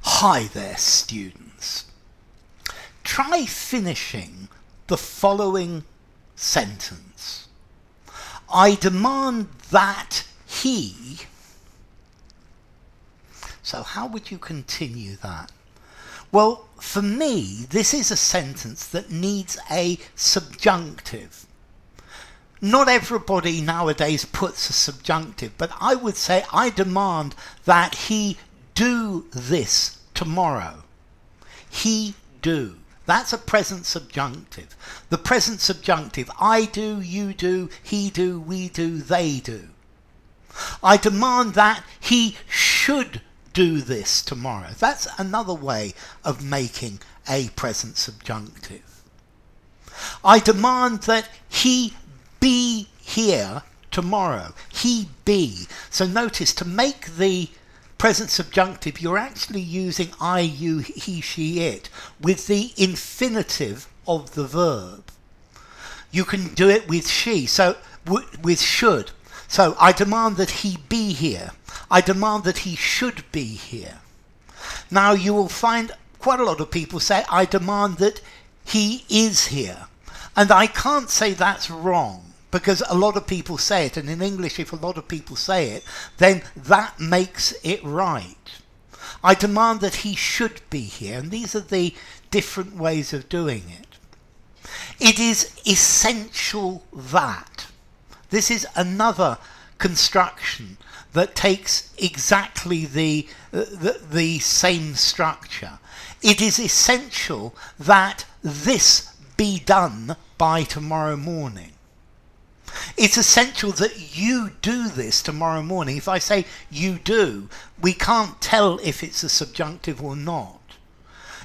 Hi there, students. Try finishing the following sentence. I demand that he... So how would you continue that? Well, for me, this is a sentence that needs a subjunctive. Not everybody nowadays puts a subjunctive, but I would say I demand that he do this tomorrow. He do. That's a present subjunctive. The present subjunctive, I do, you do, he do, we do, they do. I demand that he should do this tomorrow. That's another way of making a present subjunctive. I demand that he be here tomorrow. He be. So notice, to make the present subjunctive, you're actually using I, you, he, she, it with the infinitive of the verb. You can do it with she, so with should. So I demand that he be here. I demand that he should be here. Now you will find quite a lot of people say, I demand that he is here. And I can't say that's wrong, because a lot of people say it, and in English, if a lot of people say it, then that makes it right. I demand that he should be here, and these are the different ways of doing it. It is essential that. This is another construction that takes exactly the same structure. It is essential that this be done by tomorrow morning. It's essential that you do this tomorrow morning. If I say you do, we can't tell if it's a subjunctive or not.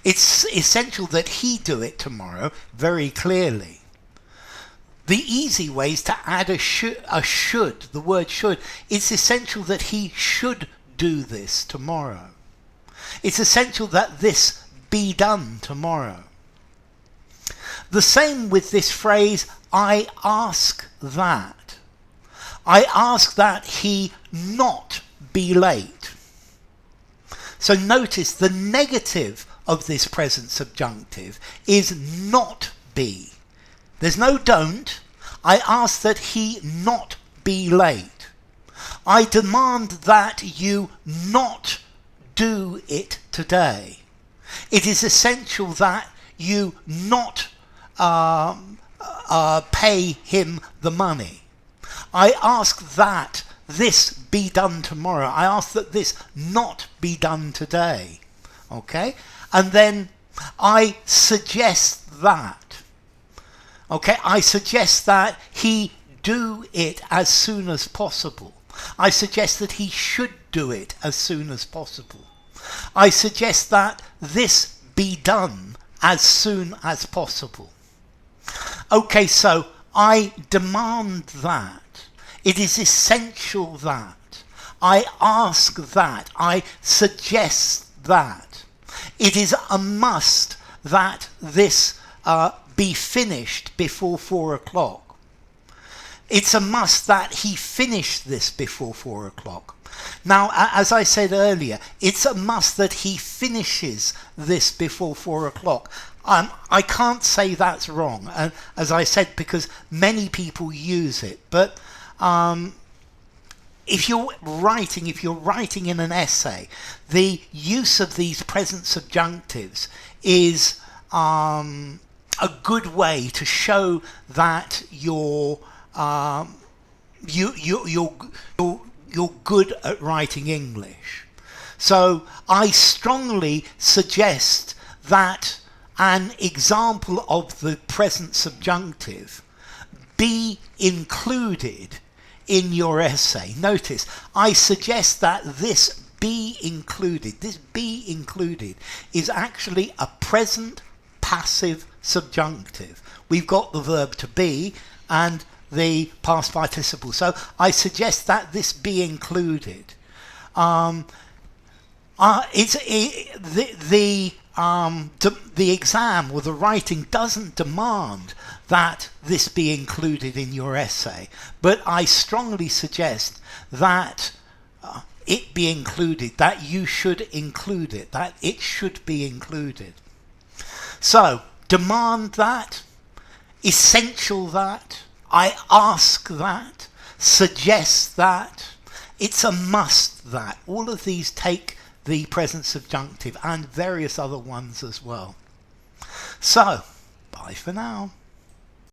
It's essential that he do it tomorrow, very clearly. The easy way is to add a should, the word should. It's essential that he should do this tomorrow. It's essential that this be done tomorrow. The same with this phrase, I ask that. I ask that he not be late. So notice the negative of this present subjunctive is not be. There's no don't. I ask that he not be late. I demand that you not do it today. It is essential that you not pay him the money. I ask that this be done tomorrow. I ask that this not be done today. Okay? And then I suggest that. Okay? I suggest that he do it as soon as possible. I suggest that he should do it as soon as possible. I suggest that this be done as soon as possible. Okay, so I demand that. It is essential that. I ask that. I suggest that. It is a must that this be finished before 4 o'clock. It's a must that he finish this before 4 o'clock. Now, as I said earlier, it's a must that he finishes this before 4 o'clock. I can't say that's wrong, as I said, because many people use it. But if you're writing in an essay, the use of these present subjunctives is a good way to show that you're good at writing English. So I strongly suggest that an example of the present subjunctive be included in your essay. Notice, I suggest that this be included. This be included is actually a present passive subjunctive. We've got the verb to be and the past participle. So I suggest that this be included. The exam or the writing doesn't demand that this be included in your essay, but I strongly suggest that it be included, that you should include it, that it should be included. So, demand that, essential that, I ask that, suggest that, it's a must that. All of these take the present subjunctive and various other ones as well. So, bye for now.